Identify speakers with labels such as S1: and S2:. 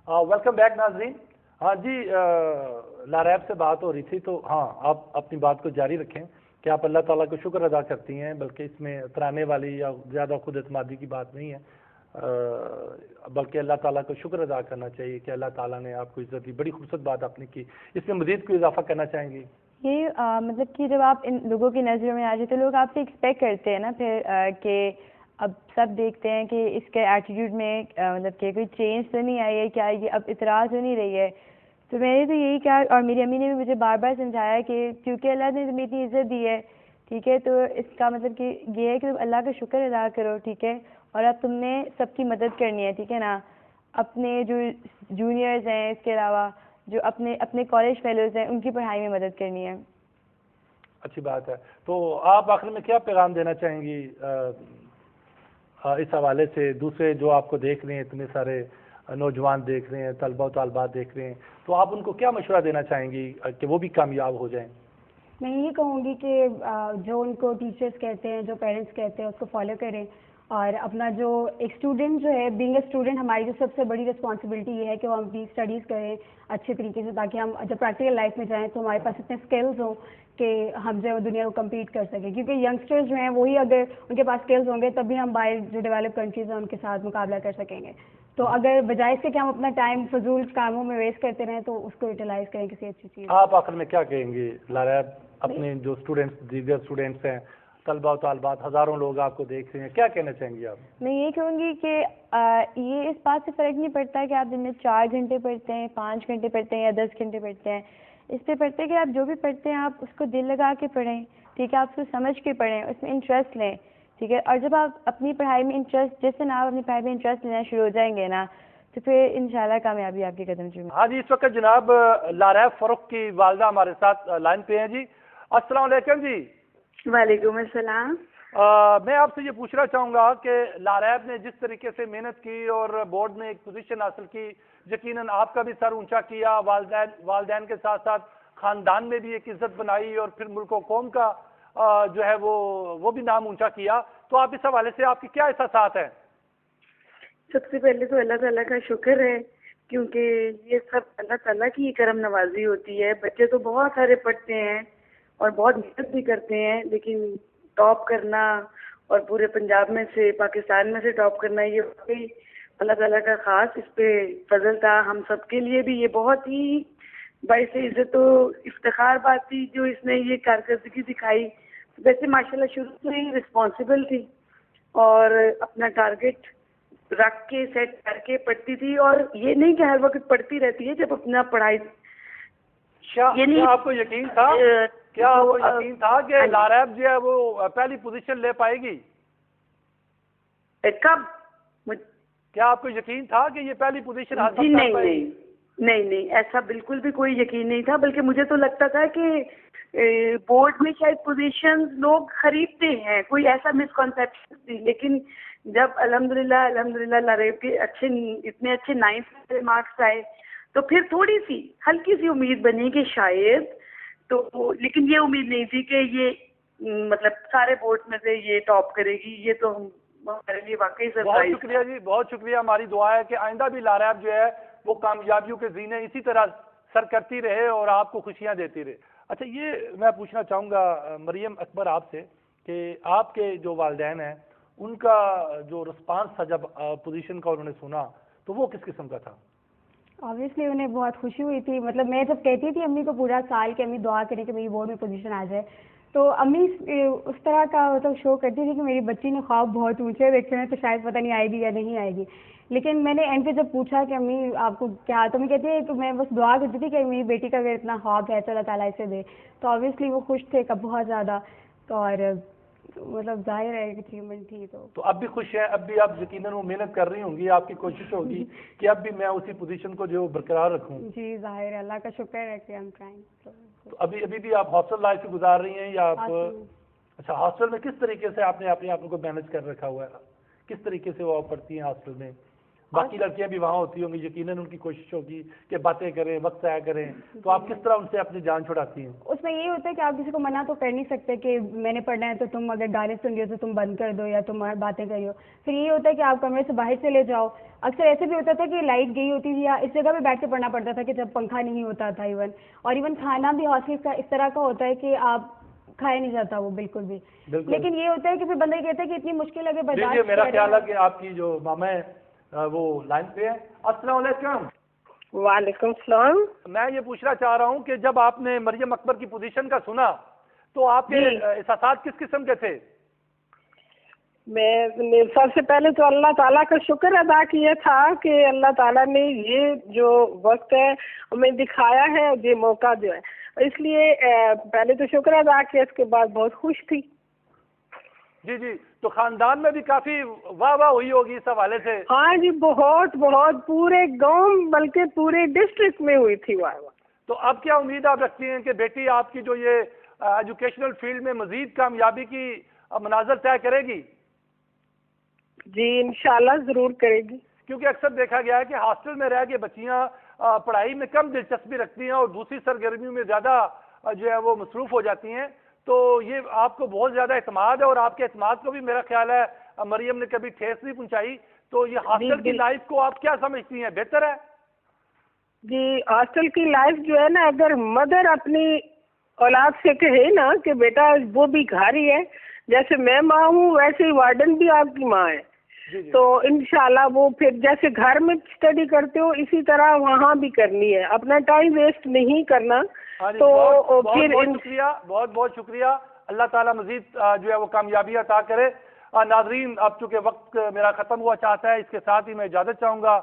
S1: Welcome back ناظرین. ہاں جی, لاریب سے بات ہو رہی تھی, تو ہاں آپ اپنی بات کو جاری رکھیں کہ آپ اللہ تعالیٰ کو شکر ادا کرتی ہیں, بلکہ اس میں اترانے والی یا زیادہ خود اعتمادی کی بات نہیں ہے, بلکہ اللہ تعالیٰ کو شکر ادا کرنا چاہیے کہ اللہ تعالیٰ نے آپ کو عزت دی. بڑی خوبصورت بات آپ نے کی. اس میں مزید کوئی اضافہ کرنا چاہیں گی؟
S2: یہ مطلب کہ جب آپ ان لوگوں کی نظروں میں آ جائے تو لوگ آپ سے ایکسپیکٹ کرتے ہیں نا پھر کہ اب سب دیکھتے ہیں کہ اس کے ایٹیٹیوڈ میں مطلب کہ کوئی چینج تو نہیں آئی ہے, کیا یہ اب اعتراض ہو نہیں رہی ہے. تو میں نے تو یہی کہا, اور میری امی نے بھی مجھے بار بار سمجھایا کہ کیونکہ اللہ نے تمہیں اتنی عزت دی ہے, ٹھیک ہے, تو اس کا مطلب کہ یہ ہے کہ تم اللہ کا شکر ادا کرو, ٹھیک ہے, اور اب تم نے سب کی مدد کرنی ہے, ٹھیک ہے نا, اپنے جو جونیئرز ہیں, اس کے علاوہ جو اپنے کالج فیلوز ہیں, ان کی پڑھائی میں مدد کرنی ہے.
S1: اچھی بات ہے. تو آپ آخر میں کیا پیغام دینا چاہیں گی اس حوالے سے دوسرے جو آپ کو دیکھ رہے ہیں, اتنے سارے نوجوان دیکھ رہے ہیں, طلبہ و طالبات دیکھ رہے ہیں, تو آپ ان کو کیا مشورہ دینا چاہیں گی کہ وہ بھی کامیاب ہو جائیں؟
S3: میں یہ کہوں گی کہ جو ان کو ٹیچرز کہتے ہیں, جو پیرنٹس کہتے ہیں, اس کو فالو کریں, اور اپنا جو ایک اسٹوڈنٹ جو ہے, بینگ اے اسٹوڈنٹ ہماری جو سب سے بڑی رسپانسبلٹی یہ ہے کہ وہ ہم اپنی اسٹڈیز کریں اچھے طریقے سے, تاکہ ہم جب پریکٹیکل لائف میں جائیں تو ہمارے پاس اتنے اسکلز ہوں کہ ہم جو ہے دنیا کو کمپیٹ کر سکیں. کیونکہ ینگسٹرز جو ہیں وہی اگر ان کے پاس اسکلز ہوں گے تبھی ہم باہر جو ڈیولپ کنٹریز ہیں ان کے ساتھ مقابلہ کر سکیں گے. تو اگر بجائے اس کے کہ ہم اپنا ٹائم فضول کاموں میں ویسٹ کرتے رہیں تو اس کو یوٹیلائز کریں کسی اچھی چیز.
S1: آپ آخر میں کیا کہیں گے لاریب, اپنے جو اسٹوڈنٹس, دیگر اسٹوڈنٹس ہیں, طلبہ و طالبات, ہزاروں لوگ آپ کو دیکھ رہے ہیں, کیا کہنا چاہیں گے آپ؟
S2: میں یہ کہوں گی کہ یہ اس بات سے فرق نہیں پڑتا کہ آپ دن میں 4 گھنٹے پڑھتے ہیں, 5 گھنٹے پڑھتے ہیں یا 10 گھنٹے پڑھتے ہیں. اس پہ پڑھتے ہیں کہ آپ جو بھی پڑھتے ہیں آپ اس کو دل لگا کے پڑھیں, ٹھیک ہے, آپ اس کو سمجھ کے پڑھیں, اس میں انٹرسٹ لیں, ٹھیک ہے, اور جب آپ اپنی پڑھائی میں انٹرسٹ, جس دن آپ اپنی پڑھائی میں انٹرسٹ لینا شروع ہو جائیں گے نا, تو پھر انشاءاللہ کامیابی آپ کے قدم چومیں.
S1: ہاں جی, اس وقت جناب لاریب فروخ کی والدہ ہمارے ساتھ لائن پہ ہیں. جی السلام علیکم. جی
S4: وعلیکم السلام.
S1: میں آپ سے یہ پوچھنا چاہوں گا کہ لاریب نے جس طریقے سے محنت کی اور بورڈ میں ایک پوزیشن حاصل کی, یقیناً آپ کا بھی سر اونچا کیا, والدین کے ساتھ ساتھ خاندان میں بھی ایک عزت بنائی, اور پھر ملک و قوم کا جو ہے وہ بھی نام اونچا کیا. تو آپ اس حوالے سے آپ کی کیا احساسات ہیں؟
S4: سب سے پہلے تو اللہ تعالیٰ کا شکر ہے, کیونکہ یہ سب اللہ تعالیٰ کی کرم نوازی ہوتی ہے. بچے تو بہت سارے پڑھتے ہیں اور بہت محنت بھی کرتے ہیں, لیکن ٹاپ کرنا اور پورے پنجاب میں سے, پاکستان میں سے ٹاپ کرنا, یہ واقعی اللہ تعالیٰ کا خاص اس پہ فضل تھا. ہم سب کے لیے بھی یہ بہت ہی باعث عزت و افتخار بات تھی جو اس نے یہ کارکردگی دکھائی. ویسے ماشاءاللہ شروع سے ہی رسپانسبل تھی اور اپنا ٹارگٹ رکھ کے سیٹ کر کے پڑھتی تھی, اور یہ نہیں کہ ہر وقت پڑھتی رہتی ہے. جب اپنا پڑھائی
S1: کیا آپ کو یقین تھا, کیا آپ کو یقین تھا کہ لاریب جو ہے وہ پہلی پوزیشن لے پائے گی؟
S4: کب؟
S1: کیا آپ کو یقین تھا کہ یہ پہلی پوزیشن حاصل
S4: جی
S1: کر پائے گی؟
S4: نہیں, ایسا بالکل بھی کوئی یقین نہیں تھا. بلکہ مجھے تو لگتا تھا کہ بورڈ میں شاید پوزیشن لوگ خریدتے ہیں, کوئی ایسا مسکنسیپشن تھی. لیکن جب الحمدللہ لاریب کے اتنے اچھے 9 مارکس آئے تو پھر تھوڑی سی ہلکی سی امید بنی کہ شاید تو, لیکن یہ امید نہیں تھی کہ یہ مطلب سارے بورڈ میں سے یہ ٹاپ کرے گی. یہ تو ہمارے لیے واقعی سرپرائز.
S1: بہت شکریہ جی, بہت شکریہ. ہماری دعا ہے کہ آئندہ بھی لاریب جو ہے وہ کامیابیوں کے زینے اسی طرح سر کرتی رہے اور آپ کو خوشیاں دیتی رہے. اچھا, یہ میں پوچھنا چاہوں گا مریم اکبر آپ سے کہ آپ کے جو والدین ہیں ان کا جو رسپانس تھا جب پوزیشن کا انہوں نے سنا تو وہ کس قسم کا تھا؟
S3: آبویسلی انہیں بہت خوشی ہوئی تھی. مطلب میں جب کہتی تھی امی کو پورا سال کہ امی دعا کریں کہ میری بورڈ میں پوزیشن آ جائے, تو امی اس طرح کا مطلب شو کرتی تھی کہ میری بچی نے خواب بہت اونچے دیکھے ہیں, تو شاید پتہ نہیں آئے گی یا نہیں آئے گی. لیکن میں نے اینڈ پہ جب پوچھا کہ امی آپ کو کیا, تو میں کہتی ہے کہ میں بس دعا کرتی تھی کہ میری بیٹی کا اگر اتنا خواب ہے تو اللہ تعالیٰ اسے دے. تو آبویسلی وہ خوش تھے بہت زیادہ, اور مطلب ظاہر ہے ایک اچیومنٹ تھی.
S1: تو اب بھی خوش ہیں, اب بھی آپ یقیناً وہ محنت کر رہی ہوں گی, آپ کی کوشش ہوگی کہ اب بھی میں اسی پوزیشن کو جو برقرار رکھوں.
S3: جی ظاہر ہے, اللہ کا شکر ہے کہ ہم ٹرائنگ.
S1: تو ابھی بھی آپ ہاسٹل لائف سے گزار رہی ہیں یا آپ؟ اچھا, ہاسٹل میں کس طریقے سے آپ نے اپنے آپ کو مینج کر رکھا ہوا ہے, کس طریقے سے وہ آپ پڑھتی ہیں ہاسٹل میں؟ باقی لڑکیاں بھی وہاں ہوتی ہوں گی, یقیناً ان کی کوشش ہوگی کہ باتیں کریں, وقت ضائع کریں, تو آپ کس طرح ان سے اپنی جان چھڑاتی ہیں؟
S3: اس میں یہ ہوتا ہے کہ آپ کسی کو منع تو کر نہیں سکتے کہ میں نے پڑھنا ہے تو تم اگر گانے سن رہی ہو تو تم بند کر دو یا تم باتیں کر رہی ہو. پھر یہ ہوتا ہے کہ آپ کمرے سے باہر چلے جاؤ. اکثر ایسے بھی ہوتا تھا کہ لائٹ گئی ہوتی تھی یا اس جگہ پہ بیٹھ کے پڑھنا پڑتا تھا کہ جب پنکھا نہیں ہوتا تھا ایون کھانا بھی ہاسٹل کا اس طرح کا ہوتا ہے کہ آپ کھایا نہیں جاتا وہ بالکل بھی. لیکن یہ ہوتا ہے کہ پھر بندہ یہ کہتا ہے کہ اتنی مشکل ہے برداشت.
S1: میرا خیال ہے کہ آپ کی جو ماما ہے وہ لائن پہ ہے. السلام علیکم.
S5: وعلیکم السلام.
S1: میں یہ پوچھنا چاہ رہا ہوں کہ جب آپ نے مریم اکبر کی پوزیشن کا سنا تو آپ کے احساسات کس قسم کے تھے؟
S5: میں سب سے پہلے تو اللہ تعالیٰ کا شکر ادا کیا تھا کہ اللہ تعالیٰ نے یہ جو وقت ہے ہمیں دکھایا ہے, یہ موقع جو ہے, اس لیے پہلے تو شکر ادا کیا, اس کے بعد بہت خوش تھی.
S1: جی جی, تو خاندان میں بھی کافی واہ واہ ہوئی ہوگی اس حوالے سے؟
S5: ہاں جی, بہت بہت, پورے گاؤں بلکہ پورے ڈسٹرکٹ میں ہوئی تھی واہ واہ.
S1: تو اب کیا امید آپ رکھتی ہیں کہ بیٹی آپ کی جو یہ ایجوکیشنل فیلڈ میں مزید کامیابی کی مناظر طے کرے گی؟
S5: جی انشاءاللہ ضرور کرے گی.
S1: کیونکہ اکثر دیکھا گیا ہے کہ ہاسٹل میں رہ کے بچیاں پڑھائی میں کم دلچسپی رکھتی ہیں اور دوسری سرگرمیوں میں زیادہ جو ہے وہ مصروف ہو جاتی ہیں. تو یہ آپ کو بہت زیادہ اعتماد ہے, اور آپ کے اعتماد کو بھی میرا خیال ہے مریم نے کبھی ٹھیس نہیں پہنچائی. تو یہ ہاسٹل کی لائف کو آپ کیا سمجھتی ہیں, بہتر ہے؟
S5: جی ہاسٹل کی لائف جو ہے نا, اگر مدر اپنی اولاد سے کہے نا کہ بیٹا وہ بھی گھر ہی ہے, جیسے میں ماں ہوں ویسے ہی وارڈن بھی آپ کی ماں ہے, تو انشاءاللہ وہ پھر جیسے گھر میں اسٹڈی کرتے ہو اسی طرح وہاں بھی کرنی ہے, اپنا ٹائم ویسٹ نہیں کرنا. تو پھر
S1: شکریہ, بہت بہت شکریہ. اللہ تعالیٰ مزید جو ہے وہ کامیابی عطا کرے. ناظرین اب چونکہ وقت میرا ختم ہوا چاہتا ہے, اس کے ساتھ ہی میں اجازت چاہوں گا.